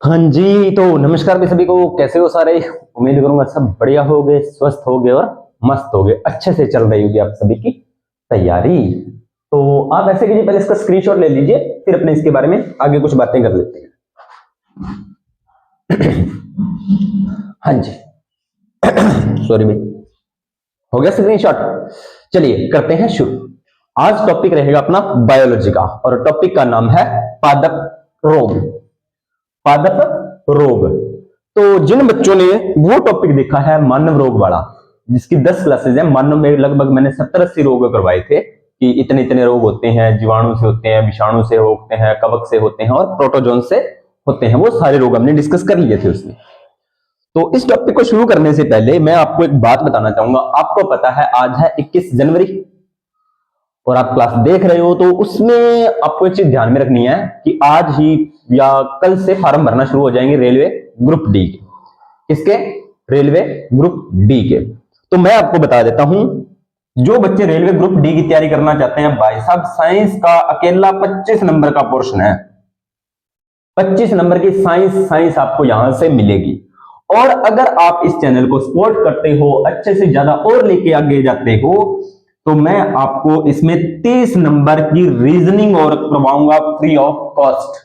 हाँ जी, तो नमस्कार भी सभी को। कैसे हो सारे? उम्मीद करूंगा सब बढ़िया होगे, स्वस्थ होगे और मस्त होगे। अच्छे से चल रही होगी आप सभी की तैयारी। तो आप ऐसे कीजिए, पहले इसका स्क्रीनशॉट ले लीजिए, फिर अपने इसके बारे में आगे कुछ बातें कर लेते हैं। हाँ जी। सॉरी भाई, हो गया स्क्रीनशॉट। चलिए करते हैं शुरू। आज टॉपिक रहेगा अपना बायोलॉजी का, और टॉपिक का नाम है पादप रोग। पादप रोग। तो जिन बच्चों ने वो टॉपिक देखा है मानव रोग वाला, जिसकी 10 क्लासेज है, मानव में लगभग मैंने 70-80 रोग करवाए थे कि इतने इतने रोग होते हैं, जीवाणु से होते हैं, विषाणु से होते हैं, कवक से होते हैं और प्रोटोजोन से होते हैं। वो सारे रोग हमने डिस्कस कर लिए थे उसमें। तो इस टॉपिक को शुरू करने से पहले मैं आपको एक बात बताना चाहूंगा। आपको पता है आज है 21 जनवरी और आप क्लास देख रहे हो, तो उसमें आपको एक चीज ध्यान में रखनी है कि आज ही या कल से फॉर्म भरना शुरू हो जाएंगे रेलवे ग्रुप डी के। किसके? रेलवे ग्रुप डी के। तो मैं आपको बता देता हूं, जो बच्चे रेलवे ग्रुप डी की तैयारी करना चाहते हैं, भाई साहब साइंस का अकेला 25 नंबर का पोर्शन है। 25 नंबर की साइंस आपको यहां से मिलेगी। और अगर आप इस चैनल को सपोर्ट करते हो, अच्छे से ज्यादा और लेके आगे जाते हो, तो मैं आपको इसमें 30 नंबर की रीजनिंग और करवाऊंगा फ्री ऑफ कॉस्ट।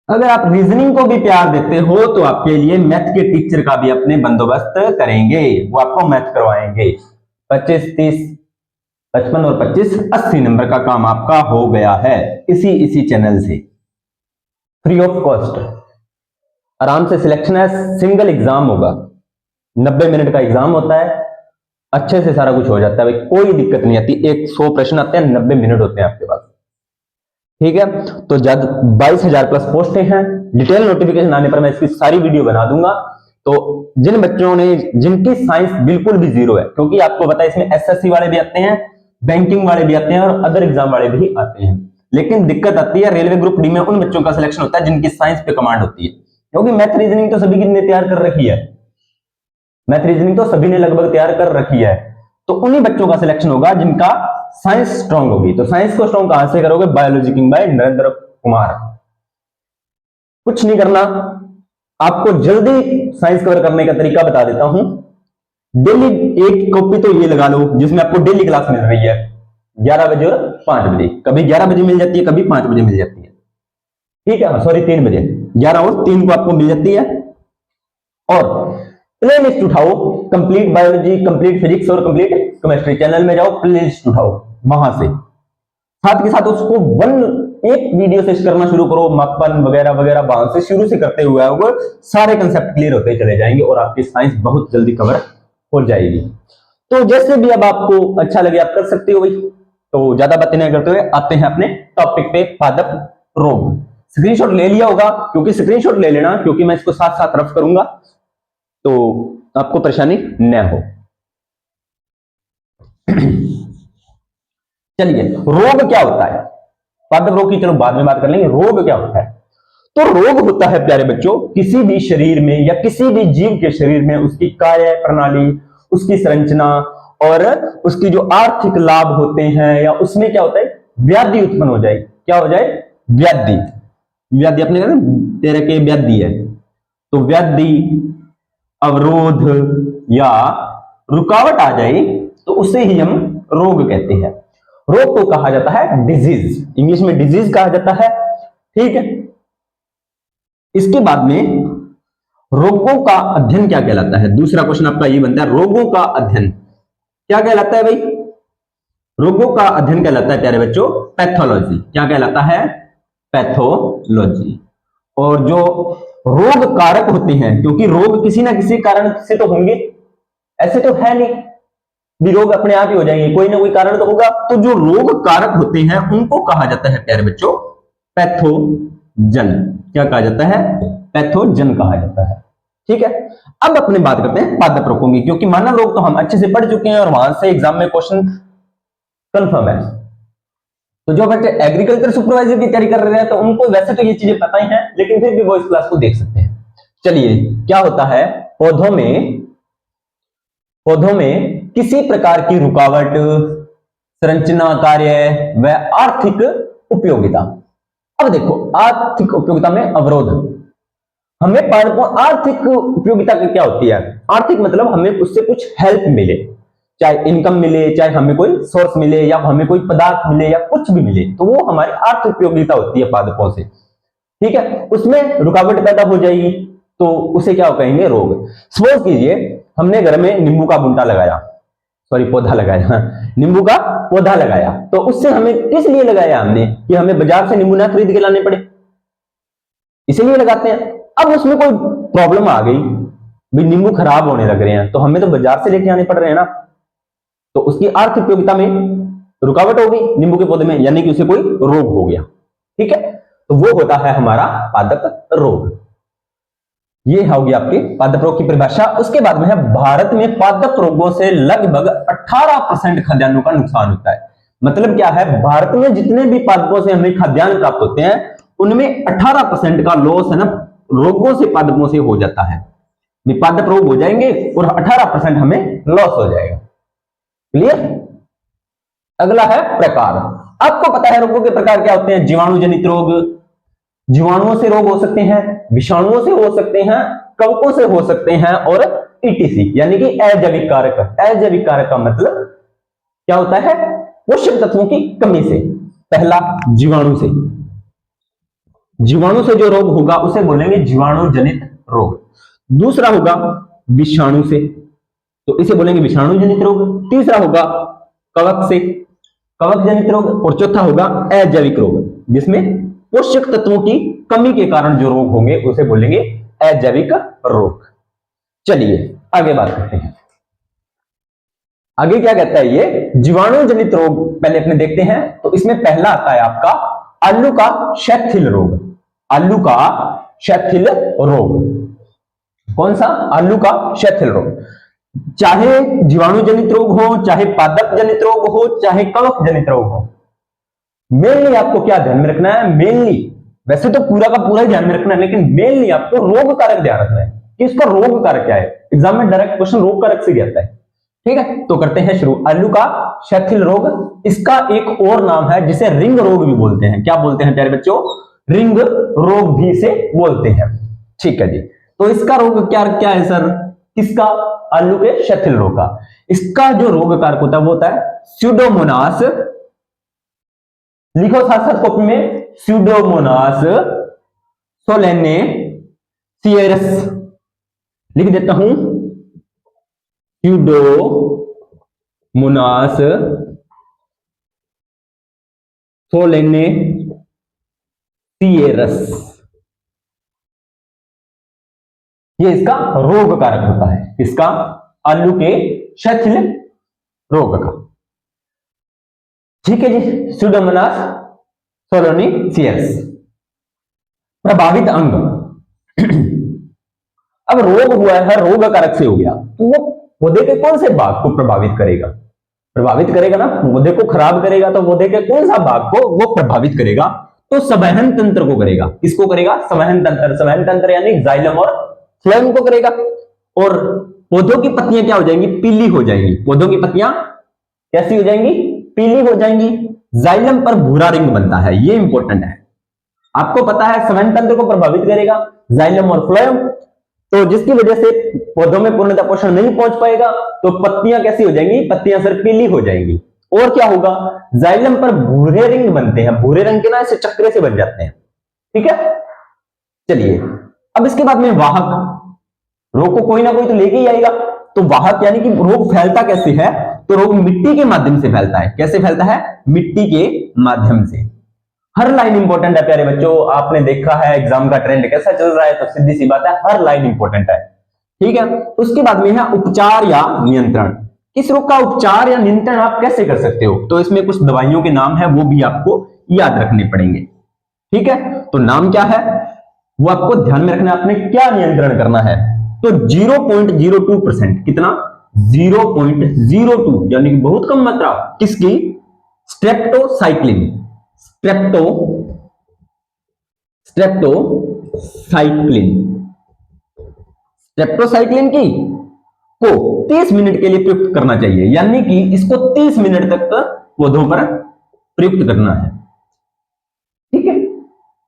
अगर आप रीजनिंग को भी प्यार देते हो तो आपके लिए मैथ के टीचर का भी अपने बंदोबस्त करेंगे, वो आपको मैथ करवाएंगे। 25, 30, 55 और 25, 80 नंबर का काम आपका हो गया है इसी चैनल से, फ्री ऑफ कॉस्ट। आराम से सिलेक्शन है, सिंगल एग्जाम होगा, 90 मिनट का एग्जाम होता है, अच्छे से सारा कुछ हो जाता है भाई, कोई दिक्कत नहीं आती। 100 प्रश्न आते हैं, 90 मिनट होते हैं आपके पास। ठीक है, तो जब 22,000 प्लस पोस्टें हैं, डिटेल नोटिफिकेशन आने पर मैं इसकी सारी वीडियो बना दूंगा। तो जिन बच्चों ने, जिनकी साइंस बिल्कुल भी जीरो है, क्योंकि आपको पता है इसमें एसएससी वाले भी आते हैं, बैंकिंग वाले भी आते हैं और अदर एग्जाम वाले भी आते हैं, लेकिन दिक्कत आती है रेलवे ग्रुप डी में उन बच्चों का सिलेक्शन होता है जिनकी साइंस पे कमांड होती है, क्योंकि मैथ रीजनिंग तो सभी ने तैयार कर रखी है। मैथ रीजनिंग तो सभी ने लगभग तैयार कर रखी है, तो उन्हीं बच्चों का सिलेक्शन होगा जिनका साइंस स्ट्रांग होगी। तो साइंस को स्ट्रांग कहां से करोगे? Biology king bye Narendra Kumar. कुछ नहीं करना, आपको जल्दी साइंस कवर करने का तरीका बता देता हूं। डेली एक कॉपी तो ये लगा लो जिसमें आपको डेली क्लास मिल रही है 11 बजे और 5 बजे। कभी 11 बजे मिल जाती है, कभी 5 बजे मिल जाती है। ठीक है, सॉरी 3 बजे, 11 और 3 को आपको मिल जाती है। और प्ले लिस्ट उठाओ, कंप्लीट बायोलॉजी, कंप्लीट फिजिक्स और कंप्लीट केमिस्ट्री चैनल में जाओ, प्ले लिस्ट उठाओ वहां से। साथ के साथ उसको एक वीडियो से करना शुरू करो, मापन वगैरह वगैरह वहां से शुरू से करते हुए वो सारे कंसेप्ट क्लियर होते चले जाएंगे और आपकी साइंस बहुत जल्दी कवर हो जाएगी। तो जैसे भी अब आपको अच्छा लगे आप कर सकते हो भाई। तो ज्यादा बातें नहीं करते हुए आते हैं अपने टॉपिक पे, पादप रोग। स्क्रीनशॉट ले लिया होगा, क्योंकि स्क्रीनशॉट ले लेना, क्योंकि मैं इसको साथ साथ रफ करूंगा तो आपको परेशानी न हो। चलिए, रोग क्या होता है? पादप रोग की चलो बाद में बात कर लेंगे। रोग क्या होता है? तो रोग होता है प्यारे बच्चों, किसी भी शरीर में या किसी भी जीव के शरीर में उसकी कार्य प्रणाली, उसकी संरचना और उसकी जो आर्थिक लाभ होते हैं, या उसमें क्या होता है, व्याधि उत्पन्न हो जाए। क्या हो जाए? व्याधि। व्याधि अपने तेरे के व्याधि है, तो व्याधि, अवरोध या रुकावट आ जाए तो उसे ही हम रोग कहते हैं। रोग को कहा जाता है डिजीज, इंग्लिश में डिजीज कहा जाता है। ठीक है, इसके बाद में रोगों का अध्ययन क्या कहलाता है? दूसरा क्वेश्चन आपका ये बनता है, रोगों का अध्ययन क्या कहलाता है भाई? रोगों का अध्ययन कहलाता है प्यारे बच्चों पैथोलॉजी। क्या कहलाता है? पैथोलॉजी। और जो रोग कारक होते हैं, क्योंकि रोग किसी ना किसी कारण से तो होंगे, ऐसे तो है नहीं भी रोग अपने आप ही हो जाएंगे, कोई ना कोई कारण तो होगा। तो जो रोग कारक होते हैं उनको कहा जाता है प्यारे बच्चों पैथोजन। क्या कहा जाता है? पैथोजन कहा जाता है। ठीक है, अब अपने बात करते हैं पादप रोगों की, क्योंकि मानव रोग तो हम अच्छे से पढ़ चुके हैं और वहां से एग्जाम में क्वेश्चन कंफर्म है। तो जो बच्चे एग्रीकल्चर सुपरवाइजर की तैयारी कर रहे हैं तो उनको वैसे तो ये चीजें पता ही हैं, लेकिन फिर भी वो इस क्लास को देख सकते हैं। चलिए, क्या होता है पौधों में किसी प्रकार की रुकावट, संरचना, कार्य व आर्थिक उपयोगिता। अब देखो आर्थिक उपयोगिता में अवरोध, हमें पादपों आर्थिक उपयोगिता की क्या होती है, आर्थिक मतलब हमें उससे कुछ हेल्प मिले, चाहे इनकम मिले, चाहे हमें कोई सोर्स मिले या हमें कोई पदार्थ मिले या कुछ भी मिले, तो वो हमारी आर्थिक उपयोगिता होती है पादपों से। ठीक है, उसमें रुकावट पैदा हो जाएगी तो उसे क्या कहेंगे, रोग। सपोज कीजिए हमने घर में नींबू का बुंटा लगाया, सॉरी पौधा लगाया, नींबू का पौधा लगाया, तो उससे हमें किस लिए लगाया हमने, कि हमें बाजार से नींबू ना खरीद के लाने पड़े, इसीलिए लगाते हैं। अब उसमें कोई प्रॉब्लम आ गई, भाई नींबू खराब होने लग रहे हैं, तो हमें तो बाजार से लेके आने पड़ रहे हैं ना, तो उसकी आर्थिक उपयोगिता में रुकावट हो गई नींबू के पौधे में, यानी कि उसे कोई रोग हो गया। ठीक है, तो वो होता है हमारा पादप रोग। ये होगी आपकी पादप रोग की परिभाषा। उसके बाद में है भारत में पादप रोगों से लगभग 18% खाद्यान्नों का नुकसान होता है। मतलब क्या है, भारत में जितने भी पादपों से हमें खाद्यान्न प्राप्त होते हैं उनमें 18% का लॉस है ना, रोगों से पादपों से हो जाता है। पादप रोग हो जाएंगे और 18% हमें लॉस हो जाएगा। क्लियर। अगला है प्रकार। आपको पता है रोगों के प्रकार क्या होते हैं, जीवाणु जनित रोग, जीवाणुओं से रोग हो सकते हैं, विषाणुओं से हो सकते हैं, कवकों से हो सकते हैं, और ईटीसी यानी कि अजैविक कारक। अजैविक कारक का मतलब क्या होता है, पोषक तत्वों की कमी से। पहला जीवाणु से, जीवाणु से जो रोग होगा उसे बोलेंगे जीवाणु जनित रोग। दूसरा होगा विषाणु से, तो इसे बोलेंगे विषाणु जनित रोग। तीसरा होगा कवक से, कवक जनित रोग। और चौथा होगा अजैविक रोग, जिसमें पोषक तत्वों की कमी के कारण जो रोग होंगे उसे बोलेंगे अजैविक रोग। चलिए आगे बात करते हैं। आगे क्या कहता है ये जीवाणु जनित रोग, पहले अपने देखते हैं। तो इसमें पहला आता है आपका आलू का शैथिल रोग। आलू का शैथिल रोग। कौन सा, आलू का शैथिल रोग। चाहे जीवाणु जनित रोग हो, चाहे पादप जनित रोग हो, चाहे कवक जनित रोग हो, मेनली आपको क्या ध्यान में रखना है, मेनली वैसे तो पूरा का पूरा ही ध्यान में रखना है, लेकिन मेनली आपको रोग कारक ध्यान रखना है कि इसका रोग कारक क्या है। एग्जाम में डायरेक्ट क्वेश्चन रोग कारक से आता है। ठीक है, तो करते हैं शुरू। आलू का शैथिल रोग, इसका एक और नाम है जिसे रिंग रोग भी बोलते हैं। क्या बोलते हैं प्यारे बच्चों, रिंग रोग भी से बोलते हैं। ठीक है जी, तो इसका रोग क्या क्या है सर, किसका, आलू के शैथिल रोग का। इसका जो रोग कारक होता है वो होता है स्यूडोमोनास, लिखो साथ साथ कॉपी में, स्यूडोमोनास सोलेनेसियरस, लिख देता हूं स्यूडोमोनास सोलेनेसियरस, ये इसका रोग कारक होता है। इसका आलू के शैथिल रोग का। ठीक है जी, स्यूडोमोनास सोलेनेसियरस। प्रभावित अंग, अब रोग हुआ है, रोग कारक से हो गया, तो वो पौधे के कौन से भाग को प्रभावित करेगा, प्रभावित करेगा ना, पौधे को खराब करेगा, तो पौधे के कौन सा भाग को वो प्रभावित करेगा, तो संवहन तंत्र को करेगा। किसको करेगा, संवहन तंत्र। संवहन तंत्र यानी जाइलम और फ्लोएम को करेगा। और पौधों की पत्तियां क्या हो जाएंगी, पीली हो जाएंगी। पौधों की पत्तियां कैसी हो जाएंगी, पीली हो जाएंगी। जाइलम पर भूरा रिंग बनता है, ये इंपॉर्टेंट है। आपको पता है संवहन तंत्र को प्रभावित करेगा जाइलम और फ्लोएम, तो जिसकी वजह से पौधों में पूर्णतः पोषण नहीं पहुंच पाएगा, तो पत्तियां कैसी हो जाएंगी, पत्तियां सर पीली हो जाएंगी। और क्या होगा, जाइलम पर भूरे रिंग बनते हैं, भूरे रंग के ना ऐसे चक्रे से बन जाते हैं। ठीक है, चलिए अब इसके बाद में वाहक, रोग को कोई ना कोई तो लेके ही आएगा। तो वाहक यानी कि रोग फैलता कैसे है, तो रोग मिट्टी के माध्यम से फैलता है। कैसे फैलता है, मिट्टी के माध्यम से। हर लाइन इंपॉर्टेंट है प्यारे बच्चों, आपने देखा है एग्जाम का ट्रेंड कैसा चल रहा है, तो सीधी सी बात है हर लाइन इंपॉर्टेंट है। ठीक है, उसके बाद में है उपचार या नियंत्रण। किस रोग का उपचार या नियंत्रण आप कैसे कर सकते हो, तो इसमें कुछ दवाइयों के नाम है वो भी आपको याद रखने पड़ेंगे। ठीक है, तो नाम क्या है वो आपको ध्यान में रखना है, आपने क्या नियंत्रण करना है। तो 0.02%, कितना, 0.02 यानी कि बहुत कम मात्रा किसकी, स्ट्रेप्टोसाइक्लिन, स्ट्रेप्टोसाइक्लिन की को 30 मिनट के लिए प्रयुक्त करना चाहिए, यानी कि इसको 30 मिनट तक पौधों पर प्रयुक्त करना है। ठीक है,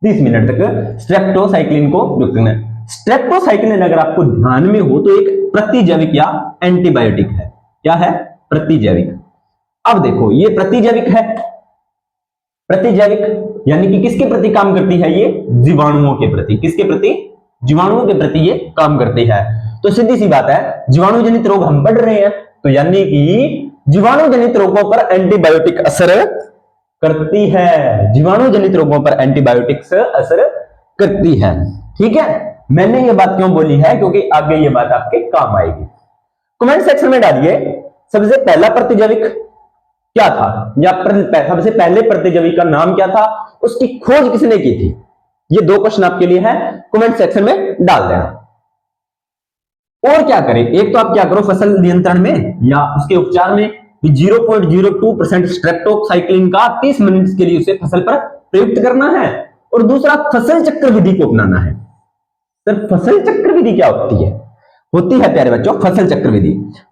30 मिनट तक स्ट्रेप्टोसाइक्लिन को उपयोग करना है। स्ट्रेप्टोसाइक्लिन अगर आपको ध्यान में हो तो एक प्रतिजैविक या एंटीबायोटिक है। क्या है? प्रतिजैविक। अब देखो ये प्रतिजैविक है, प्रतिजैविक यानी कि किसके प्रति काम करती है? ये जीवाणुओं के प्रति। किसके प्रति? जीवाणुओं के प्रति ये काम करती है। तो सीधी सी बात है, जीवाणु जनित रोग हम पढ़ रहे हैं, तो यानी कि जीवाणु जनित रोगों पर एंटीबायोटिक असर करती है। जीवाणु जनित रोगों पर एंटीबायोटिक्स असर करती है। ठीक है, मैंने ये बात क्यों बोली है? क्योंकि आगे ये बात आपके काम आएगी। कमेंट सेक्शन में डालिए सबसे पहला प्रतिजैविक क्या था, या सबसे पहले प्रतिजैविक का नाम क्या था, उसकी खोज किसने की थी? ये 2 क्वेश्चन आपके लिए है, कमेंट सेक्शन में डाल देना। और क्या करें? एक तो आप क्या करो, फसल नियंत्रण में या उसके उपचार में 0.02% स्ट्रेप्टोसाइक्लिन का 30 मिनट के लिए उसे फसल पर प्रयुक्त करना है, और दूसरा फसल चक्र विधि को अपनाना है। सर फसल चक्र विधि क्या होती है? होती है प्यारे बच्चों फसल चक्र विधि।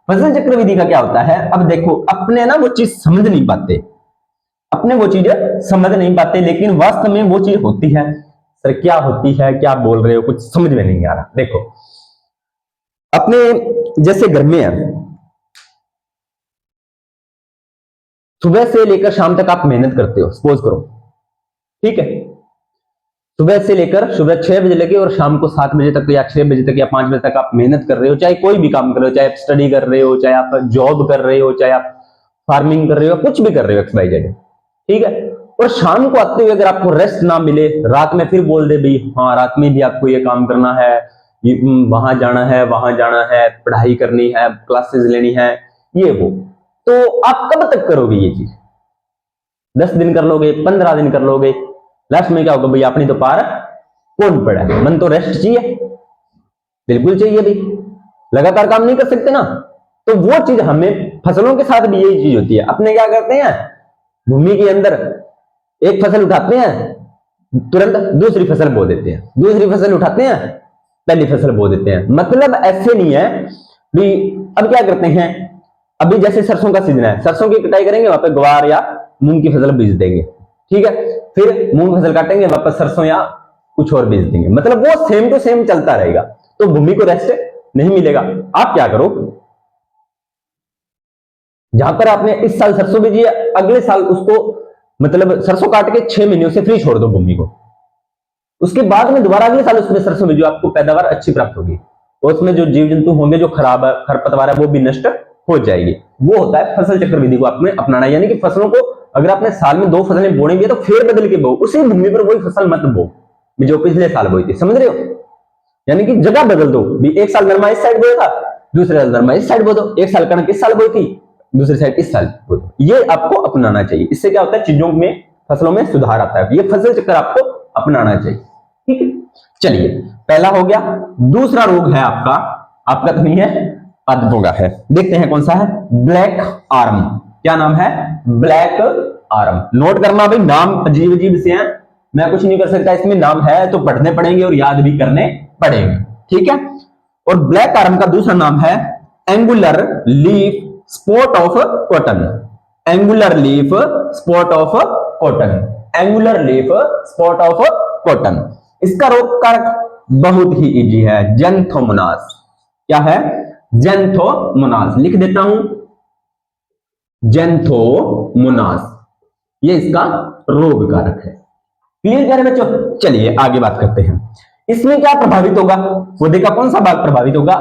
फसल चक्र विधि का क्या होता है? अब देखो, अपने ना वो चीज समझ नहीं पाते, अपने वो चीज समझ नहीं पाते, लेकिन वास्तव में वो चीज होती है। सर क्या होती है, क्या बोल रहे हो, कुछ समझ में नहीं आ रहा। देखो अपने जैसे घर में है, सुबह से लेकर शाम तक आप मेहनत करते हो, सपोज करो, ठीक है। सुबह से लेकर सुबह 6 बजे लगे और शाम को 7 बजे तक या 6 बजे तक या 5 बजे तक आप मेहनत कर रहे हो, चाहे कोई भी काम कर रहे हो, चाहे आप स्टडी कर रहे हो, चाहे आप जॉब कर रहे हो, चाहे आप फार्मिंग कर रहे हो, कुछ भी कर रहे हो, एक्स वाई जेड, ठीक है। और शाम को आते हुए अगर आपको रेस्ट ना मिले, रात में फिर बोल दे भी हाँ रात में भी आपको ये काम करना है, वहां जाना है, वहां जाना है, पढ़ाई करनी है, क्लासेस लेनी है, ये वो, तो आप कब तक करोगे ये चीज? 10 दिन कर लोगे, 15 दिन कर लोगे, लास्ट में क्या होगा? भाई अपनी तो पार कौन पड़ा है, मन तो रेस्ट चाहिए, बिल्कुल चाहिए भाई, लगातार काम नहीं कर सकते ना। तो वो चीज हमें फसलों के साथ भी यही चीज होती है। अपने क्या करते हैं, भूमि के अंदर एक फसल उठाते हैं, तुरंत दूसरी फसल बो देते हैं, दूसरी फसल उठाते हैं, पहली फसल बो देते हैं। मतलब ऐसे नहीं है भी। अब क्या करते हैं, अभी जैसे सरसों का सीजन है, सरसों की कटाई करेंगे, वहां पे ग्वार या मूंग की फसल बीज देंगे, ठीक है। फिर मूंग फसल काटेंगे, वापस सरसों या कुछ और बीज देंगे। मतलब वो सेम टू सेम चलता रहेगा, तो भूमि को रेस्ट नहीं मिलेगा। आप क्या करो, जहां पर आपने इस साल सरसों बीजी है, अगले साल उसको मतलब सरसों काट के 6 महीने से फ्री छोड़ दो भूमि को, उसके बाद में दोबारा अगले साल उसमें सरसों बीजो, आपको पैदावार अच्छी प्राप्त होगी, और उसमें जो जीव जंतु होंगे, जो खराब खरपतवार है, वो भी नष्ट हो जाएगी। वो होता है फसल चक्र विधि को आपने अपनाना। यानी कि फसलों को अगर आपने साल में 2 फसलें बोनी भी है तो फेर बदल के बो, उसी भूमि पर वही फसल मत बो जो पिछले साल बोई थी, समझ रहे हो? यानी कि जगह बदल दो भी, एक साल नरमा इस साइड बोया था, दूसरे साल नरमा इस साइड बो दो, एक साल कणक इस साल बोई थी, दूसरी साइड इस साल बो दो। ये आपको अपनाना चाहिए। इससे क्या होता है, चीजों में फसलों में सुधार आता है। ये फसल चक्र आपको अपनाना चाहिए, ठीक है। चलिए पहला हो गया। दूसरा रोग है आपका तो नहीं है, पादपों का है। देखते हैं कौन सा है, ब्लैक आर्म। क्या नाम है? Black arm. नोट करना भाई, नाम अजीब अजीब से हैं, मैं कुछ नहीं कर सकता इसमें, नाम है तो पढ़ने पड़ेंगे और याद भी करने पड़ेंगे, ठीक है। और ब्लैक आर्म का दूसरा नाम है angular leaf spot of cotton. Angular leaf spot of cotton. Angular leaf spot of cotton. इसका रोग कारक बहुत ही इजी है, जेंथोमोनास। क्या है? जेंथोमोनास। लिख देता हूं, जेंथोमोनास, ये इसका रोग कारक है। क्लियर करें बच्चों? चलिए आगे बात करते हैं। इसमें क्या प्रभावित होगा, पौधे का कौन सा भाग प्रभावित होगा?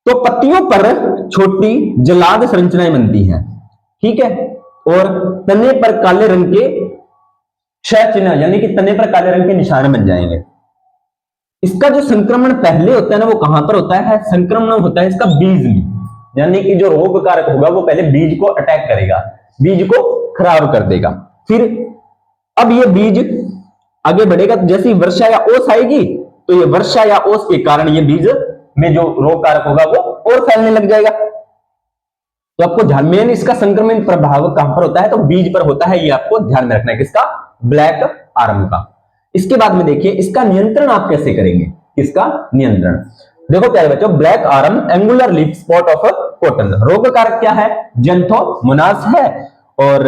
तो पत्तियों पर छोटी जलाद संरचनाएं बनती हैं, ठीक है, और तने पर काले रंग के क्षय चिन्ह, यानी कि तने पर काले रंग के निशान बन जाएंगे। इसका जो संक्रमण पहले होता है ना, वो कहां पर होता है? संक्रमण होता है इसका बीज में। यानी कि जो रोग कारक होगा वो पहले बीज को अटैक करेगा, बीज को खराब कर देगा। फिर अब ये बीज आगे बढ़ेगा, तो जैसी वर्षा या ओस आएगी, तो ये वर्षा या ओस के कारण ये बीज में जो रोग कारक होगा वो और फैलने लग जाएगा। तो आपको ध्यान में, इसका संक्रमण प्रभाव कहां पर होता है? तो बीज पर होता है। ये आपको ध्यान में रखना है, किसका? ब्लैक आर्म का। इसके बाद में देखिए इसका नियंत्रण आप कैसे करेंगे। इसका नियंत्रण देखो प्यारे बच्चों, black arm angular leaf spot of cotton. रोग कारक क्या है? जेंथोमोनास है, और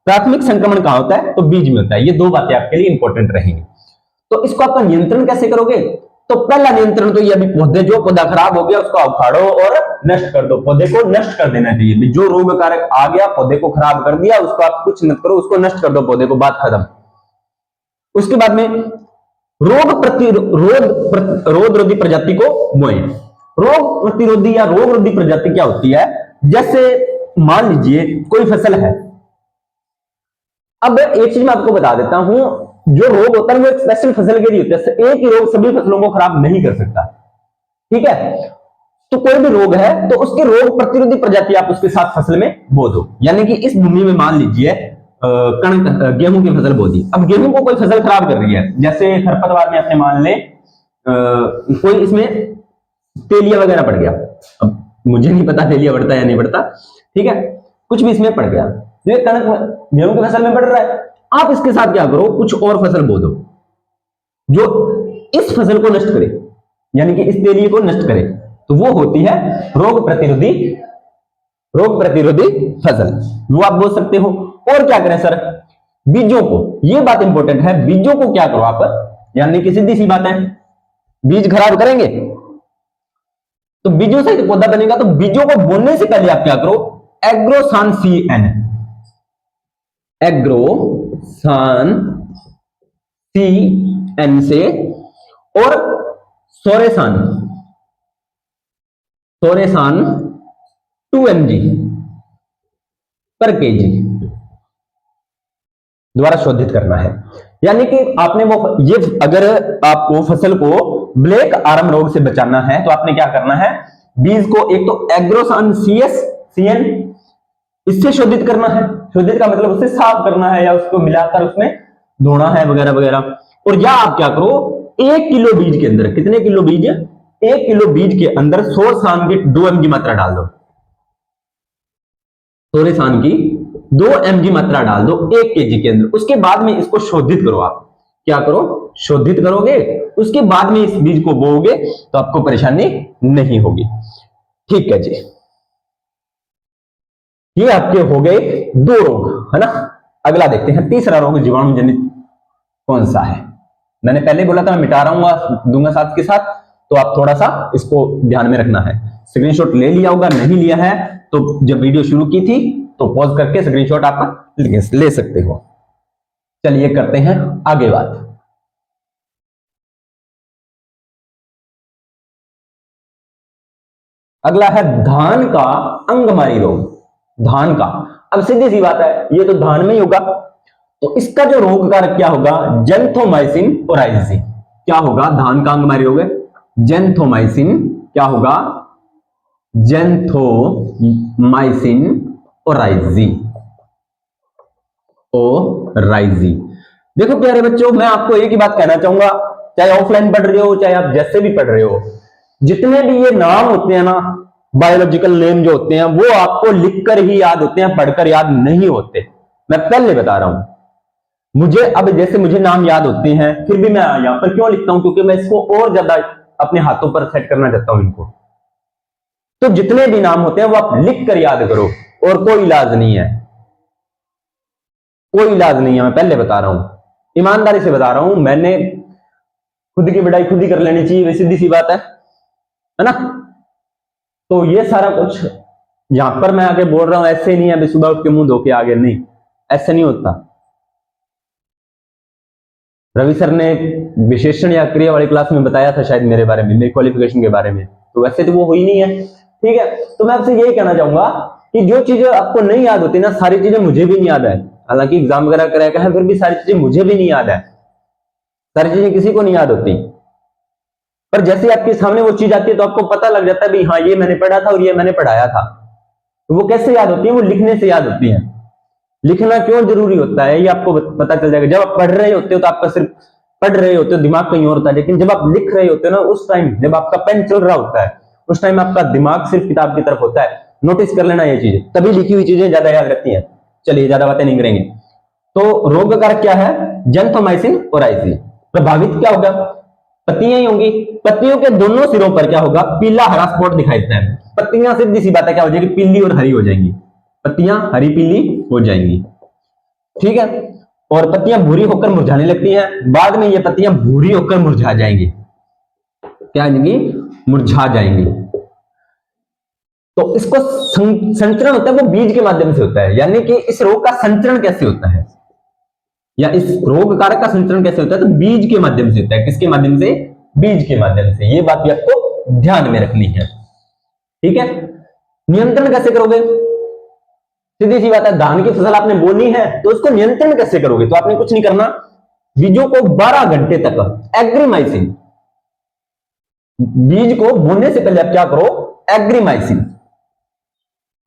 प्राथमिक संक्रमण कहां होता है? तो बीज में होता है। ये दो बातें आपके लिए इंपॉर्टेंट रहेंगी। तो इसको आपका नियंत्रण कैसे करोगे? तो पहला नियंत्रण तो ये अभी पौधा खराब हो गया उसको उखाड़ो और नष्ट कर दो, पौधे को नष्ट कर देना चाहिए। जो रोग कारक आ गया पौधे को खराब कर दिया, उसको आप कुछ मत करो, उसको नष्ट कर दो, पौधे को, बात खत्म। उसके बाद में रोग रोधी प्रजाति को बोएं। रोग प्रतिरोधी या रोग रोधी प्रजाति क्या होती है? जैसे मान लीजिए कोई फसल है। अब एक चीज मैं आपको बता देता हूं, जो रोग होता है वो एक स्पेशल फसल के लिए होता है। एक ही रोग सभी फसलों को खराब नहीं कर सकता, ठीक है? तो कोई भी रोग है तो उसके रोग प्रतिरोधी प्रजाति आप उसके साथ फसल में बो दो। यानी कि इस भूमि में मान लीजिए कणक गेहूं की फसल बो दी। अब गेहूं को कोई फसल खराब कर रही है, जैसे खरपतवार में अपने मान ले कोई इसमें तेलिया वगैरह पड़ गया। अब मुझे नहीं पता तेलिया बढ़ता है या नहीं बढ़ता, ठीक है? कुछ भी इसमें पड़ गया, ये कणक गेहूं की फसल में बढ़ रहा है। आप इसके साथ क्या करो, कुछ और फसल बो दो जो इस फसल को नष्ट करे, यानी कि इस तेलिए को नष्ट करे। तो वो होती है रोग प्रतिरोधी फसल, वो आप बोल सकते हो। और क्या करें सर? बीजों को, ये बात इंपॉर्टेंट है, बीजों को क्या करो आप, यानी कि सीधी सी बात है, बीज खराब करेंगे तो बीजों से पौधा बनेगा। तो बीजों को बोने से पहले आप क्या करो, एग्रोसान CN से और सोरेसान 2 mg पर केजी द्वारा शोधित करना है। यानी कि आपने ये अगर आपको फसल को ब्लैक आर्म रोग से बचाना है तो आपने क्या करना है, बीज को एक तो एग्रोसान CN इससे शोधित करना है। शोधित का मतलब उसे साफ करना है या उसको मिलाकर उसमें धोना है वगैरह वगैरह। और या आप क्या करो, 1 किलो बीज के अंदर, कितने किलो बीज? 1 किलो बीज के अंदर सोरेसान की 2 mg मात्रा डाल दो। सोरेसान की 2 mg मात्रा डाल दो 1 kg के अंदर। उसके बाद में इसको शोधित करो। आप क्या करो, शोधित करोगे, उसके बाद में इस बीज को बोओगे तो आपको परेशानी नहीं होगी। ठीक है जी, ये आपके हो गए 2 रोग, है ना? अगला देखते हैं तीसरा रोग जीवाणु जनित कौन सा है। मैंने पहले बोला था मैं मिटा रहा दूंगा साथ के साथ, तो आप थोड़ा सा इसको ध्यान में रखना है। स्क्रीनशॉट ले लिया होगा, नहीं लिया है तो जब वीडियो शुरू की थी तो पॉज करके स्क्रीनशॉट आप ले सकते हो। चलिए करते हैं आगे बात। अगला है धान का अंगमारी रोग। धान का, अब सीधी सी बात है, ये तो धान में ही होगा। तो इसका जो रोग कारक क्या होगा, जेंथोमाइसिन ओराइजी। क्या होगा धान का अंगमारी रोग? जेंथोमाइसिन, क्या होगा? जेंथोमाइसिन ओराइजी। देखो प्यारे बच्चों, मैं आपको एक ही बात कहना चाहूंगा, चाहे ऑफलाइन पढ़ रहे हो चाहे आप जैसे भी पढ़ रहे हो, जितने भी ये नाम होते हैं ना, बायोलॉजिकल नेम जो होते हैं, वो आपको लिखकर ही याद होते हैं, पढ़कर याद नहीं होते। मैं पहले बता रहा हूं, मुझे अब जैसे मुझे नाम याद होते हैं, फिर भी मैं यहां पर क्यों लिखता हूं? क्योंकि मैं इसको और ज्यादा अपने हाथों पर सेट करना चाहता हूं इनको। तो जितने भी नाम होते हैं वो आप लिख कर याद करो, और कोई इलाज नहीं है, कोई इलाज नहीं है। मैं पहले बता रहा हूं, ईमानदारी से बता रहा हूं, मैंने खुद की बढ़ाई खुद ही कर लेनी चाहिए, सीधी सी बात है ना? तो ये सारा कुछ यहां पर मैं आगे बोल रहा हूं, ऐसे नहीं है अभी सुबह उठ के मुंह धो के आगे, नहीं, ऐसे नहीं होता। रवि सर ने विशेषण या क्रिया वाली क्लास में बताया था शायद मेरे बारे में, मेरी क्वालिफिकेशन के बारे में, तो वैसे तो वो हुई नहीं है, ठीक है? तो मैं आपसे यही कहना चाहूंगा कि जो चीजें आपको नहीं याद होती ना, सारी चीजें मुझे भी नहीं याद है, हालांकि एग्जाम वगैरह कराया है, फिर भी सारी चीजें मुझे भी नहीं याद है, सारी चीजें किसी को नहीं याद होती। पर जैसे आपके सामने वो चीज आती है तो आपको पता लग जाता है भाई हाँ ये मैंने पढ़ा था और ये मैंने पढ़ाया था। तो वो कैसे याद होती है? वो लिखने से याद होती है। लिखना क्यों जरूरी होता है ये आपको पता चल जाएगा। जब आप पढ़ रहे होते हो तो आपका सिर्फ पढ़ रहे होते हो, दिमाग कहीं और होता है, लेकिन जब आप लिख रहे होते हो ना, उस टाइम जब आपका पेन चल रहा होता है, उस टाइम आपका दिमाग सिर्फ किताब की तरफ होता है। नोटिस कर लेना ये चीजें, तभी लिखी हुई चीजें ज्यादा याद रहती हैं। चलिए ज्यादा बातें नहीं करेंगे। तो रोग कारक क्या है? जेंथोमाइसिन ओराइजी। प्रभावित क्या होगा? पत्तियां ही होंगी। पत्तियों के दोनों सिरों पर क्या होगा? पीला हरा स्पॉट दिखाई देता है। पत्तियां सीधी सी बात है क्या हो जाएगी? पीली और हरी हो जाएंगी। पत्तियां हरी पीली हो जाएंगी। ठीक है, और पत्तियां भूरी होकर मुरझाने लगती हैं, बाद में ये पत्तियां भूरी होकर मुरझा जाएंगी, क्या जाएंगी, मुरझा जाएंगी। तो इसको संचरण होता है वो बीज के माध्यम से होता है, यानी कि इस रोग का संचरण कैसे होता है, या इस रोग कारक का संचरण कैसे होता है, तो बीज के माध्यम से होता है। किसके माध्यम से, बीज के माध्यम से। ये बात भी आपको ध्यान में रखनी है, ठीक है। नियंत्रण कैसे करोगे, सीधी सी बात है, धान की फसल आपने बोनी है तो उसको नियंत्रण कैसे करोगे, तो आपने कुछ नहीं करना, बीजों को 12 घंटे तक एग्रीमाइसिन, बीज को बोने से पहले आप क्या करो, एग्रीमाइसिन,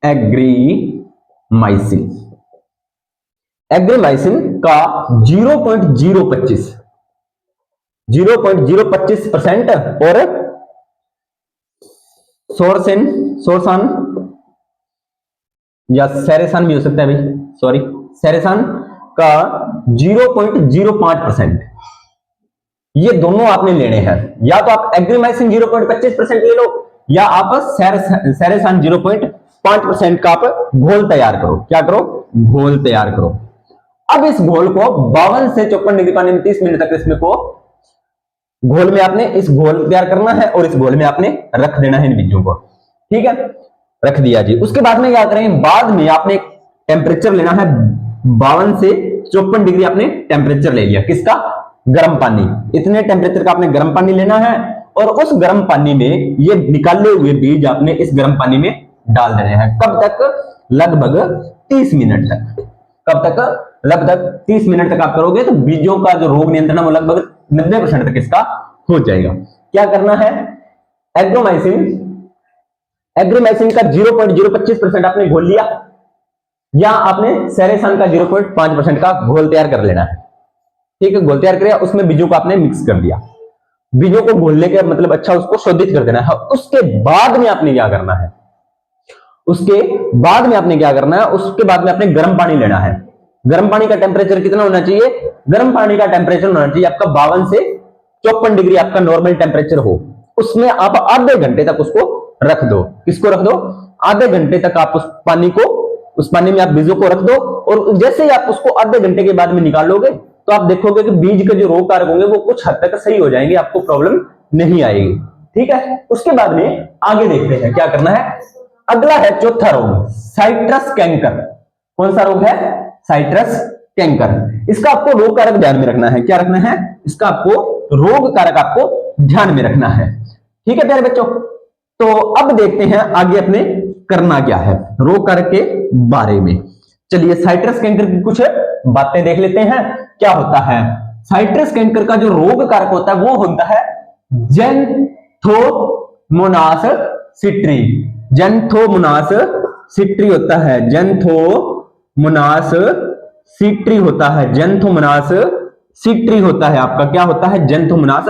एग्रीमाइसिन, एग्रीमाइसिन का 0.025% और सोरसान या सेरेसान भी हो सकता है भाई, सॉरी, सेरेसान का 0.05%, ये दोनों आपने लेने हैं। या तो आप एग्रीमाइसिन 0.25% ले लो, या आप सेरेसान 0.5% का आप घोल तैयार करो। क्या करो, घोल तैयार करो। अब इस घोल को 52 से 54 डिग्री पानी में 30 मिनट तक इसमें को घोल में आपने इस घोल तैयार करना है, और इस घोल में आपने रख देना है इन बीजों को, ठीक है, रख दिया जी। उसके बाद में क्या करें, बाद में आपने टेम्परेचर लेना है 52 से 54 डिग्री, आपने टेम्परेचर ले लिया, किसका, गर्म पानी, इतने टेम्परेचर का आपने गर्म पानी लेना है, और उस गर्म पानी में ये निकाले हुए बीज आपने इस गर्म पानी में डाल देने हैं। कब तक, लगभग 30 मिनट तक। कब तक, लगभग 30 मिनट तक आप करोगे तो बीजों का जो रोग नियंत्रण है वो लगभग 90% तक इसका हो जाएगा। क्या करना है, एग्रीमाइसिन का 0.025% आपने घोल लिया, या आपने सेरेसान का 0.5% का घोल तैयार कर लेना है, ठीक है। घोल तैयार किया, उसमें बीजों को आपने मिक्स कर दिया, बीजों को घोलने के मतलब अच्छा उसको शोधित कर देना है। उसके बाद में आपने क्या करना है, उसके बाद में आपने क्या करना है, उसके बाद में आपने गर्म पानी लेना है। गर्म पानी का टेम्परेचर कितना होना चाहिए, गर्म पानी का टेम्परेचर होना चाहिए आपका 52 से 54 डिग्री, आपका नॉर्मल टेम्परेचर हो। उसमें आप आधे घंटे तक उसको रख दो, किसको रख दो, आधे घंटे तक आप उस पानी में आप बीजों को रख दो, और जैसे ही आप उसको आधे घंटे के बाद में निकालोगे तो आप देखोगे कि बीज के जो रोग कारक होंगे वो कुछ हद तक सही हो जाएंगे, आपको प्रॉब्लम नहीं आएगी, ठीक है। उसके बाद में आगे देखते हैं क्या करना है। अगला है चौथा रोग, साइट्रस कैंकर। कौन सा रोग है, साइट्रस कैंकर। इसका आपको रोग कारक ध्यान में रखना है, क्या रखना है, इसका आपको रोग कारक आपको ध्यान में रखना है, ठीक है प्यारे बच्चों। तो अब देखते हैं आगे अपने करना क्या है रोग कारक के बारे में। चलिए साइट्रस कैंकर की कुछ बातें देख लेते हैं। क्या होता है, साइट्रस कैंकर का जो रोग कारक होता है वो होता है जेंथोमोनास सिट्री। जेंथोमोनास सिट्री होता है, जेंथोमोनास सिट्री होता है, जेंथोमोनास सिट्री होता है आपका, क्या होता है, जेंथोमोनास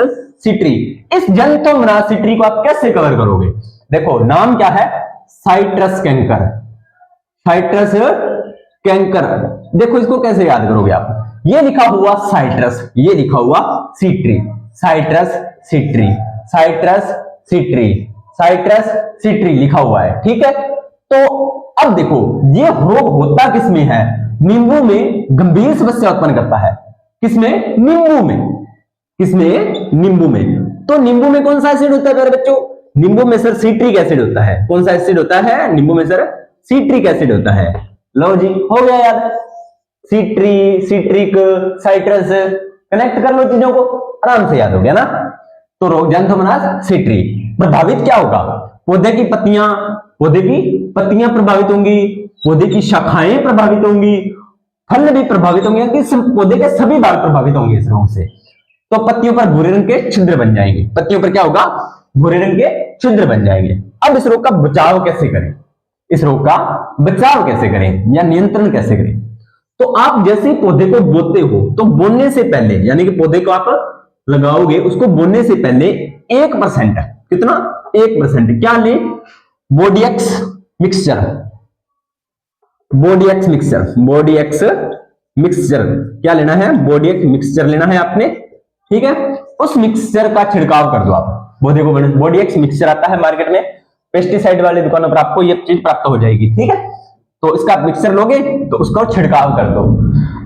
सिट्री। इस जेंथोमोनास सिट्री को आप कैसे कवर करोगे, देखो नाम क्या है, साइट्रस कैंकर, साइट्रस कैंकर। देखो इसको कैसे याद करोगे आप, ये लिखा हुआ साइट्रस, ये लिखा हुआ सिट्री, साइट्रस सिट्री, साइट्रस सिट्री, साइट्रस सिट्री लिखा हुआ है, ठीक है। तो अब देखो ये रोग होता किसमें है, नींबू में गंभीर समस्या उत्पन्न करता है। किसमें, नींबू में, किसमें, नींबू में। तो नींबू में कौन सा एसिड होता है प्यारे बच्चों, नींबू में सर सिट्रिक एसिड होता है। कौन सा एसिड होता है, नींबू में सर सिट्रिक एसिड होता है। लो जी हो गया याद, सिट्री, सिट्रिक, साइट्रस, कनेक्ट कर लो चीजों को, आराम से याद हो गया ना। तो रोग जेंथोमोनास सिट्री। प्रभावित क्या होगा, पौधे की पत्तियां, पौधे की पत्तियां प्रभावित होंगी, पौधे की शाखाएं प्रभावित होंगी, फल भी प्रभावित होंगे, पौधे के सभी भाग प्रभावित होंगे इस रोग से। तो पत्तियों पर भूरे रंग के छिद्र बन जाएंगे, पत्तियों पर क्या होगा, भूरे रंग के छिद्र बन जाएंगे। अब इस रोग का बचाव कैसे करें, इस रोग का बचाव कैसे करें या नियंत्रण कैसे करें। तो आप जैसे ही पौधे को बोते हो तो बोने से पहले, यानी कि पौधे को आप लगाओगे, उसको बोने से पहले 1%, कितना, 1% क्या ले, बोडिएक्स मिक्सचर, बोडिएक्स मिक्सचर, बोडिएक्स मिक्सचर क्या लेना है, बोडिएक्स मिक्सचर लेना है आपने, ठीक है। उस मिक्सचर का छिड़काव कर दो आप पौधे को। बोडिएक्स मिक्सचर आता है मार्केट में, पेस्टिसाइड वाली दुकानों पर आपको ये चीज प्राप्त हो जाएगी, ठीक है। तो इसका मिक्सचर लोगे तो उसका छिड़काव कर दो।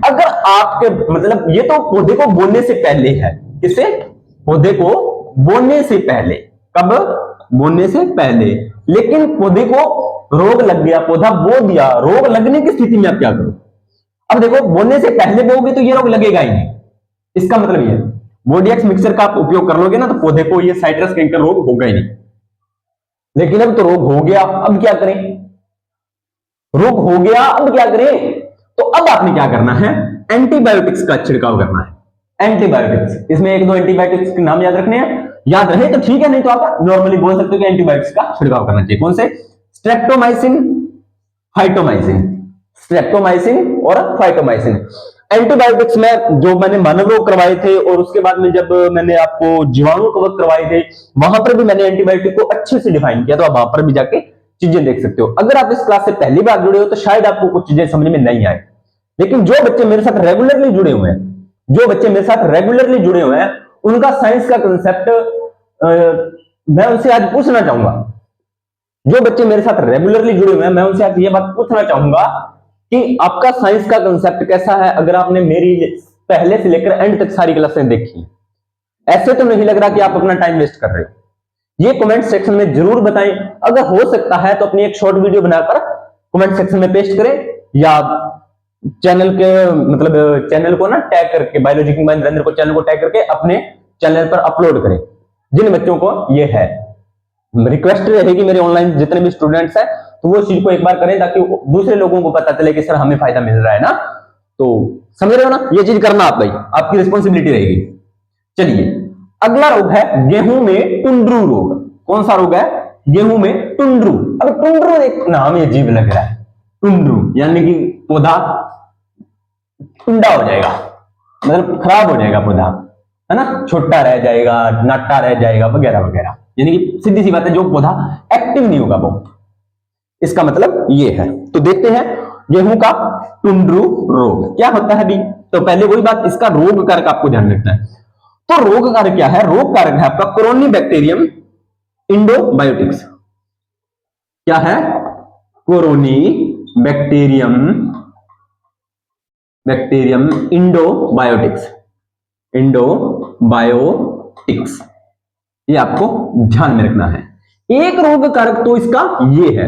अगर आपके मतलब ये तो पौधे को बोने से पहले है, किसे? पौधे को बोने से पहले। कब? बोने से पहले। लेकिन पौधे को रोग लग गया, पौधा बो दिया, रोग लगने की स्थिति में आप क्या करो? अब देखो, बोने से पहले बोगे तो ये रोग लगेगा ही नहीं, इसका मतलब ये बोडिएक्स मिक्सर का आप उपयोग कर लोगे ना, तो पौधे को ये साइट्रस कैंकर रोग होगा ही नहीं। लेकिन अब तो रोग हो गया, अब क्या करें? रोग हो गया, अब क्या करें? तो अब आपने क्या करना है? एंटीबायोटिक्स का छिड़काव करना है। एंटीबायोटिक्स, इसमें एक दो एंटीबायोटिक्स के नाम याद रखने हैं, याद रहे तो ठीक है, नहीं तो आप नॉर्मली बोल सकते हो कि एंटीबायोटिक्स का छिड़काव करना चाहिए। कौन से? स्ट्रेप्टोमाइसिन, फाइटोमाइसिन, स्ट्रेप्टोमाइसिन और फाइटोमाइसिन। एंटीबायोटिक्स में जो मैंने मानव रोग करवाए थे और उसके बाद में जब मैंने आपको जीवाणु कवक करवाए थे, वहां पर भी मैंने एंटीबायोटिक को अच्छे से डिफाइन किया, तो आप वहां पर भी जाके चीजें देख सकते हो। अगर आप इस क्लास से पहली बार जुड़े हो तो शायद आपको कुछ चीजें समझ में नहीं आए, लेकिन जो बच्चे मेरे साथ रेगुलरली जुड़े हुए हैं, जो बच्चे मेरे साथ रेगुलरली जुड़े हुए हैं, उनका साइंस का कंसेप्ट मैं उनसे आज पूछना चाहूंगा। जो बच्चे मेरे साथ रेगुलरली जुड़े हुए हैं, मैं उनसे आज ये बात पूछना चाहूंगा कि आपका साइंस का कंसेप्ट कैसा है, अगर आपने मेरी पहले से लेकर एंड तक सारी क्लासें देखी। ऐसे तो नहीं लग रहा कि आप अपना टाइम वेस्ट कर रहे हो। ये कमेंट सेक्शन में जरूर बताएं। अगर हो सकता है तो अपनी एक शॉर्ट वीडियो बनाकर कमेंट सेक्शन में पेस्ट करें, या चैनल के मतलब चैनल को ना टैग करके, बायोलॉजी किंग बाय नरेंद्र को चैनल को टैग करके अपने चैनल पर अपलोड करें। जिन बच्चों को ये है, रिक्वेस्ट रहेगी मेरे ऑनलाइन जितने भी स्टूडेंट्स हैं, तो वो चीज को एक बार करें ताकि दूसरे लोगों को पता चले कि सर हमें फायदा मिल रहा है ना। तो समझ रहे हो ना, ये चीज करना आप भाई, आपकी रिस्पॉन्सिबिलिटी रहेगी। चलिए, अगला रोग है गेहूं में टुंड्रू रोग। कौन सा रोग है? गेहूं में टुंड्रू। अब टुंड्रू एक नाम अजीब लग रहा है, टुंड्रू यानी कि पौधा टुंडा हो जाएगा, मतलब खराब हो जाएगा पौधा, है ना, छोटा रह जाएगा, नाटा रह जाएगा, वगैरह वगैरह, यानी कि सीधी सी बात है, जो पौधा एक्टिव नहीं होगा वो, इसका मतलब ये है। तो देखते हैं गेहूं का टुंड्रू रोग क्या होता है भी। तो पहले वही बात, इसका रोग कारक आपको ध्यान रखना है। तो रोग कारक क्या है? रोग कारक है आपका कोरोनीबैक्टीरियम इंडोबायोटिक्स। क्या है? कोरोनीबैक्टीरियम इंडोबायोटिक्स, इंडोबायोटिक्स, ये आपको ध्यान में रखना है। एक रोग कारक तो इसका ये है।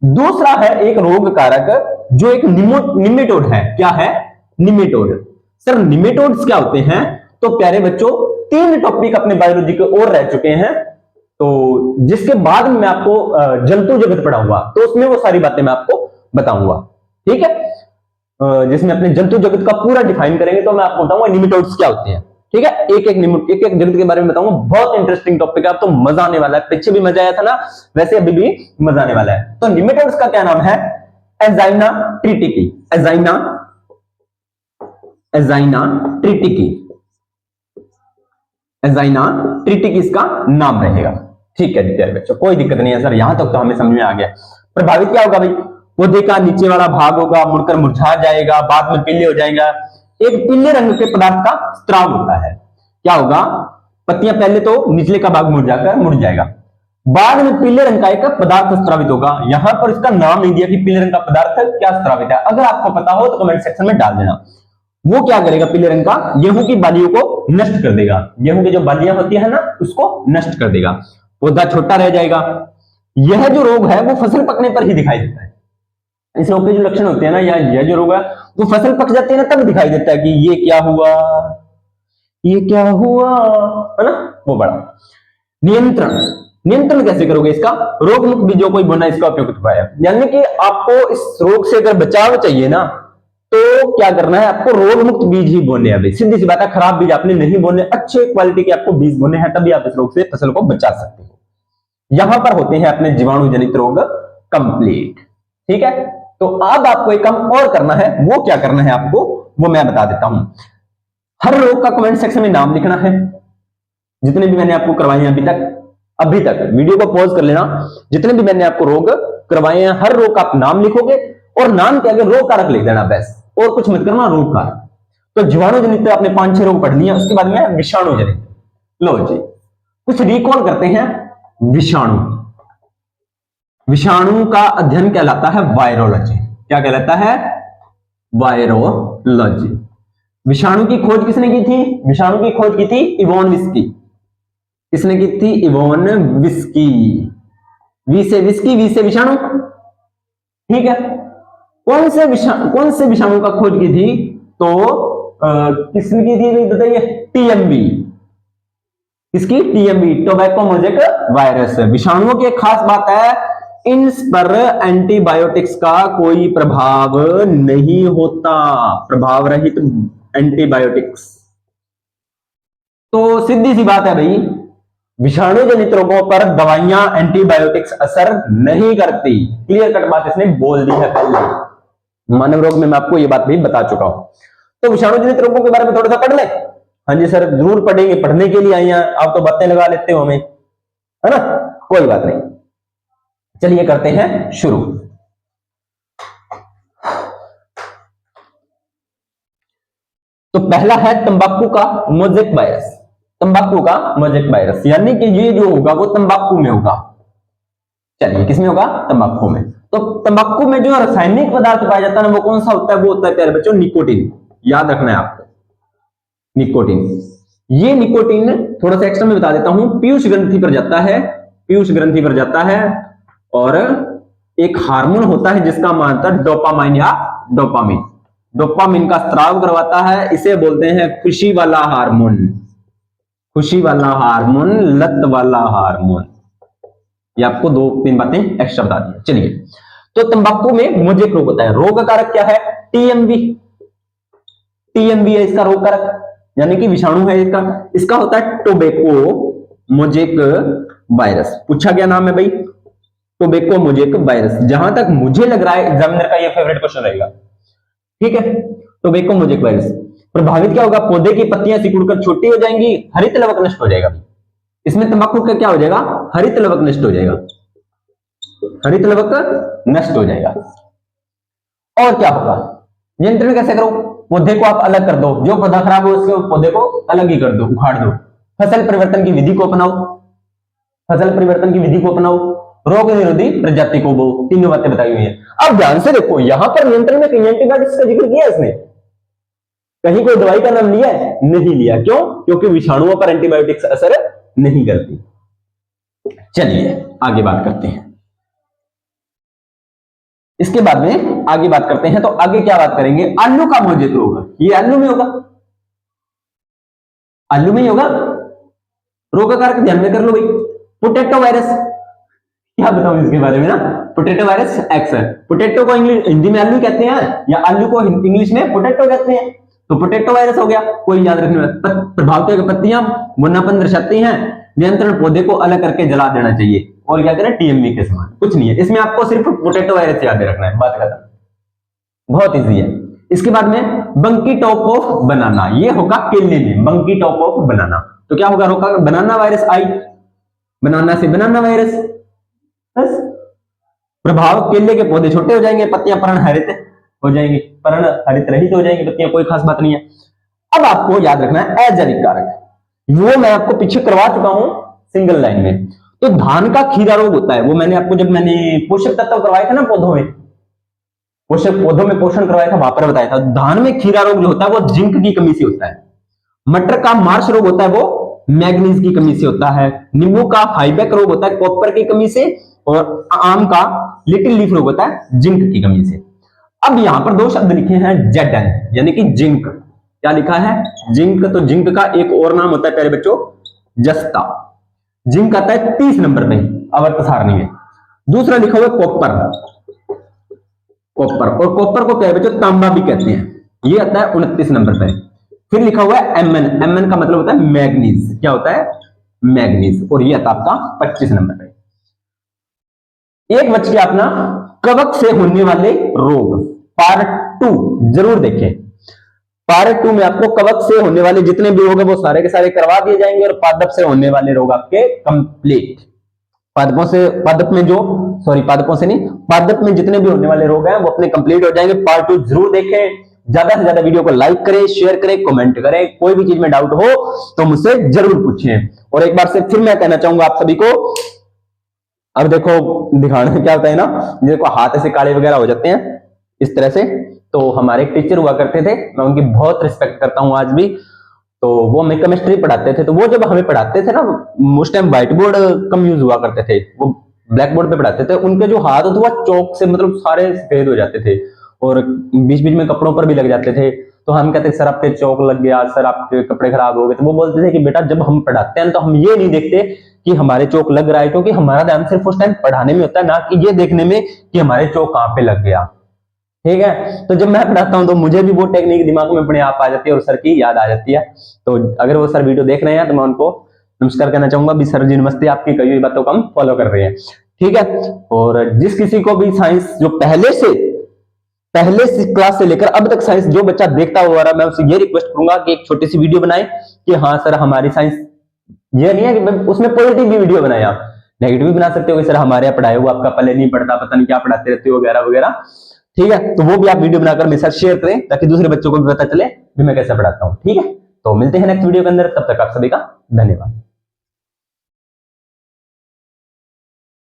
दूसरा है एक रोग कारक जो एक निमेटोड है। क्या है? निमेटोड। सर निमेटोड्स क्या होते हैं? तो प्यारे बच्चों, 3 टॉपिक अपने बायोलॉजी के और रह चुके हैं, तो जिसके बाद में मैं आपको जंतु जगत पढ़ाऊंगा, तो उसमें वो सारी बातें मैं आपको बताऊंगा, ठीक है। जिसमें अपने जंतु जगत का पूरा डिफाइन करेंगे, तो मैं आपको बताऊंगा निमेटोड्स क्या होते हैं, ठीक है। एक एक जगत के बारे में बताऊंगा। बहुत इंटरेस्टिंग टॉपिक है, अब तो मजा आने वाला है। पीछे भी मजा आया था ना, वैसे अभी भी मजा आने वाला है। तो निमेटोड्स का क्या नाम है? एजाइना ट्रिटिकी। एजाइना ट्रिटिकी, एजाइना ट्रिटिकी इसका नाम रहेगा, ठीक है प्यारे बच्चों, कोई दिक्कत नहीं है सर, यहां तक तो हमें समझ में आ गया। प्रभावित क्या होगा भाई? पौधे का नीचे वाला भाग होगा, मुड़कर मुरझा जाएगा, बाद में पीले हो जाएगा। एक पीले रंग के पदार्थ का स्त्राव होता है। क्या होगा? पत्तियां पहले तो निचले का भाग मुरझाकर मुड़ जाएगा, बाद में पीले रंग का एक पदार्थ स्त्रावित होगा। यहां पर इसका नाम नहीं दिया कि पीले रंग का पदार्थ क्या स्त्रावित है। अगर आपको पता हो तो कमेंट सेक्शन में डाल देना। वो क्या करेगा? पीले रंग का गेहूं की बालियों को नष्ट कर देगा। गेहूं की जो बालियां होती है ना, उसको नष्ट कर देगा, पौधा छोटा रह जाएगा। यह जो रोग है वो फसल पकने पर ही दिखाई देता है। इस रोग के जो लक्षण होते हैं ना, या यह जो रोग है वो फसल पक जाती है ना, तब दिखाई देता है कि ये क्या हुआ, ये क्या हुआ, है ना। वो बड़ा नियंत्रण कैसे करोगे इसका? रोग मुक्त बीजों को बोना इसका उपयुक्त उपाय है। यानी कि आपको इस रोग से अगर बचाव चाहिए ना, तो क्या करना है? आपको रोग मुक्त बीज ही बोने हैं। सीधी सी बात है, खराब बीज आपने नहीं बोने, अच्छे क्वालिटी के आपको बीज बोने हैं, तभी आप इस रोग से फसल को बचा सकते हो। यहां पर होते हैं अपने जीवाणु जनित रोग कंप्लीट, ठीक है। तो अब आपको एक काम और करना है। वो क्या करना है आपको, वो मैं बता देता हूं। हर रोग का कमेंट सेक्शन में नाम लिखना है, जितने भी मैंने आपको करवाए हैं अभी तक वीडियो को पॉज कर लेना। जितने भी मैंने आपको रोग करवाए हैं, हर रोग का आप नाम लिखोगे और नाम के आगे रोग कारक लिख देना, बस, और कुछ मत करना। रोग कारक तो जीवाणु जनित आपने 5-6 रोग पढ़ लिए, उसके बाद में विषाणु जनित। लो जी, कुछ रिकॉल करते हैं। विषाणु का अध्ययन कहलाता है वायरोलॉजी। क्या कहलाता है? वायरोलॉजी। विषाणु की खोज किसने की थी? विषाणु की खोज की थी इवोन विस्की। किसने की थी? Yvonne whisky. वी से विस्की, वी से विषाणु, ठीक है। कौन से विषाणु का खोज की थी? तो किसने की थी बताइए? टीएमवी। किसकी? TMV, tobacco mosaic virus. विषाणुओं की एक खास बात है, इन पर एंटीबायोटिक्स का कोई प्रभाव नहीं होता, प्रभाव रहित एंटीबायोटिक्स। तो सीधी सी बात है भाई, विषाणु जनित रोगों पर दवाइयां, एंटीबायोटिक्स असर नहीं करती। क्लियर कट बात इसने बोल दी है पहले। मानव रोग में मैं आपको ये बात भी बता चुका हूं। तो विषाणु जनित रोगों के बारे में थोड़ा सा पढ़ ले। हाँ जी सर, जरूर पढ़ेंगे, पढ़ने के लिए आई हैं आप, तो बातें लगा लेते हो हमें, है ना, कोई बात नहीं। चलिए करते हैं शुरू। तो पहला है तंबाकू का मोजेक वायरस। तंबाकू का मोजेक वायरस, यानी कि ये जो होगा वो तंबाकू में होगा। चलिए किसमें होगा? तंबाकू में। तो तंबाकू में जो रासायनिक पदार्थ पाया जाता है ना, वो कौन सा होता है? वो होता है प्यारे बच्चों निकोटीन। याद रखना है आपको, निकोटीन। ये निकोटीन थोड़ा सा एक्स्ट्रा में बता देता हूं, पीयूष ग्रंथि पर जाता है, पीयूष ग्रंथि पर जाता है, और एक हार्मोन होता है जिसका मान होता है डोपामाइन या डोपामिन। डोपामिन का स्राव करवाता है, इसे बोलते हैं खुशी वाला हार्मोन। खुशी वाला हार्मोन, लत वाला हार्मोन। ये आपको 2-3 बातें एक्स्ट्रा बता दी। चलिए, तो तंबाकू में मोजेक रोग होता है। रोग कारक क्या है? टीएमवी। टीएमवी है इसका रोग कारक, यानी कि विषाणु है इसका। इसका होता है टोबैको मोजेक वायरस। पूछा क्या नाम है भाई? Tobacco mosaic virus. जहां तक मुझे लग रहा है एग्जामिनर का ये फेवरेट क्वेश्चन रहेगा, ठीक है। टोबैको मोजेक वायरस प्रभावित क्या होगा? पौधे की पत्तियां सिकुड़कर छोटी हो जाएंगी, हरित लवक नष्ट हो जाएगा। इसमें तंबाकू का क्या हो जाएगा? हरित लवक नष्ट हो जाएगा, हरित लवक नष्ट हो जाएगा। और क्या होगा? नियंत्रण कैसे करो? पौधे को आप अलग कर दो, जो पौधा खराब हो उसके पौधे को अलग ही कर दो, उखाड़ दो। फसल परिवर्तन की विधि को अपनाओ, फसल परिवर्तन की विधि को अपनाओ, रोग निरोधी प्रजाति को बो। तीनों बातें बताई हुई है। अब ध्यान से देखो, यहां पर नियंत्रण में कहीं एंटीबायोटिक्स का जिक्र किया है इसने? कहीं कोई दवाई का नाम लिया है? नहीं लिया। क्यों? क्योंकि विषाणुओं पर एंटीबायोटिक्स असर नहीं करती। चलिए आगे बात करते हैं। इसके बाद में आगे बात करते हैं, तो आगे क्या बात करेंगे? आलू का मोजेक रोग। ये आलू में होगा, आलू में ही होगा। रोग कारक ध्यान में कर लो भाई। पोटैटो वायरस, क्या बताऊं इसके बारे में ना? पोटैटो वायरस एक्स है। पोटैटो को इंग्लिश हिंदी में आलू कहते हैं, या आलू को इंग्लिश में पोटैटो कहते हैं। तो पोटैटो वायरस हो गया, कोई याद रखने वाला। प्रभाव के पत्तियां मुन्नापन दर्शाती हैं, नियंत्रण पौधे को अलग करके जला देना चाहिए। और क्या करें? टीएमवी के समान कुछ नहीं है इसमें, आपको सिर्फ पोटैटो वायरस याद रखना है, बात खत्म। बहुत इजी है। इसके बाद में बंकी टॉप ऑफ बनाना, ये होगा केले में, बंकी टॉप ऑफ बनाना। तो क्या होगा? रोका बनाना वायरस आई, बनाना से बनाना वायरस। बस प्रभाव, केले के पौधे छोटे हो जाएंगे, पत्तियां पर्णहरित हो जाएंगी, पर्णहरित रहित हो जाएंगी पत्तियां, कोई खास बात नहीं है। अब आपको याद रखना है अजैविक कारक, वो मैं आपको पीछे करवा चुका हूं सिंगल लाइन में। तो धान का खीरा रोग होता है, वो मैंने आपको जब मैंने पोषक तत्व करवाए थे ना पौधों में, पौधों में पोषण करवाया था, वहां पर बताया था। धान में खीरा रोग जो होता है वो जिंक की कमी से होता है। मटर का मार्श रोग होता है वो मैग्नीज की कमी से होता है। नींबू का हाईबैक रोग होता है कॉपर की कमी से, और आम का लिटिल लीफ रोग होता है जिंक की कमी से। अब यहां पर 2 शब्द लिखे हैं Zn, यानी कि जिंक। क्या लिखा है? जिंक। तो जिंक का एक और नाम होता है प्यारे बच्चों जस्ता। जिंक आता है 30 नंबर पे आवर्त सारणी में। दूसरा लिखा हुआ कॉपर, कॉपर, और कॉपर को प्यारे बच्चों तांबा भी कहते हैं, ये आता है 29 नंबर पे। फिर लिखा हुआ है Mn, Mn का मतलब होता है मैग्नीज। क्या होता है? मैग्नीज, और ये आता है आपका 25 नंबर पे। एक बच गया अपना कवक से होने वाले रोग, पार्ट 2 जरूर देखें। पार्ट 2 में आपको कवक से होने वाले जितने भी रोग है वो सारे के सारे करवा दिए जाएंगे, और पादप से होने वाले रोग आपके कंप्लीट। पादपों से, पादप में जो, सॉरी पादपों से नहीं, पादप में जितने भी होने वाले रोग हैं वो अपने कंप्लीट हो जाएंगे। पार्ट 2 जरूर देखें। ज्यादा से ज्यादा वीडियो को लाइक करें, शेयर करें, कमेंट करें। कोई भी चीज में डाउट हो तो मुझसे जरूर पूछें। और एक बार से फिर मैं कहना चाहूंगा आप सभी को, अब देखो दिखाने में क्या होता है ना, देखो हाथ ऐसे काले वगैरह हो जाते हैं इस तरह से, तो हमारे एक टीचर हुआ करते थे, मैं उनकी बहुत रिस्पेक्ट करता हूँ आज भी। तो वो हमें केमिस्ट्री पढ़ाते थे, तो वो जब हमें पढ़ाते थे ना, उस टाइम व्हाइट बोर्ड कम यूज हुआ करते थे, वो ब्लैक बोर्ड पे पढ़ाते थे। उनके जो हाथ होते वो चौक से मतलब सारे सफेद हो जाते थे और बीच बीच में कपड़ों पर भी लग जाते थे। तो हम कहते सर आपके चौक लग गया, सर आपके कपड़े खराब हो गए। तो वो बोलते थे कि बेटा जब हम पढ़ाते हैं तो हम ये नहीं देखते कि हमारे चौक लग रहा है, क्योंकि हमारा ध्यान सिर्फ उस टाइम पढ़ाने में होता है, ना कि ये देखने में कि हमारे चौक कहाँ पे लग गया। ठीक है, तो जब मैं पढ़ाता हूँ तो मुझे भी वो टेक्निक दिमाग में अपने आप आ जाती है और सर की याद आ जाती है। तो अगर वो सर वीडियो देख रहे हैं तो मैं उनको नमस्कार कहना चाहूंगा भी, सर जी नमस्ते, आपकी कही हुई बातों को हम फॉलो कर रहे हैं। ठीक है, और जिस किसी को भी साइंस जो पहले से क्लास से लेकर अब तक साइंस जो बच्चा देखता हुआ रहा, मैं उससे ये रिक्वेस्ट करूंगा कि एक छोटी सी वीडियो बनाए कि हाँ सर हमारी साइंस, ये नहीं है कि उसमें पॉजिटिव भी वीडियो बनाए, आप नेगेटिव भी बना सकते हो कि सर हमारे यहाँ पढ़ाए हुआ आपका पहले नहीं पढ़ता, पता नहीं क्या पढ़ाते रहते हो वगैरह वगैरह। ठीक है, तो वो भी आप वीडियो बनाकर मेरे साथ शेयर करें ताकि दूसरे बच्चों को भी पता चले कि मैं कैसे पढ़ाता हूँ। ठीक है, तो मिलते हैं नेक्स्ट वीडियो के अंदर, तब तक आप सभी का धन्यवाद।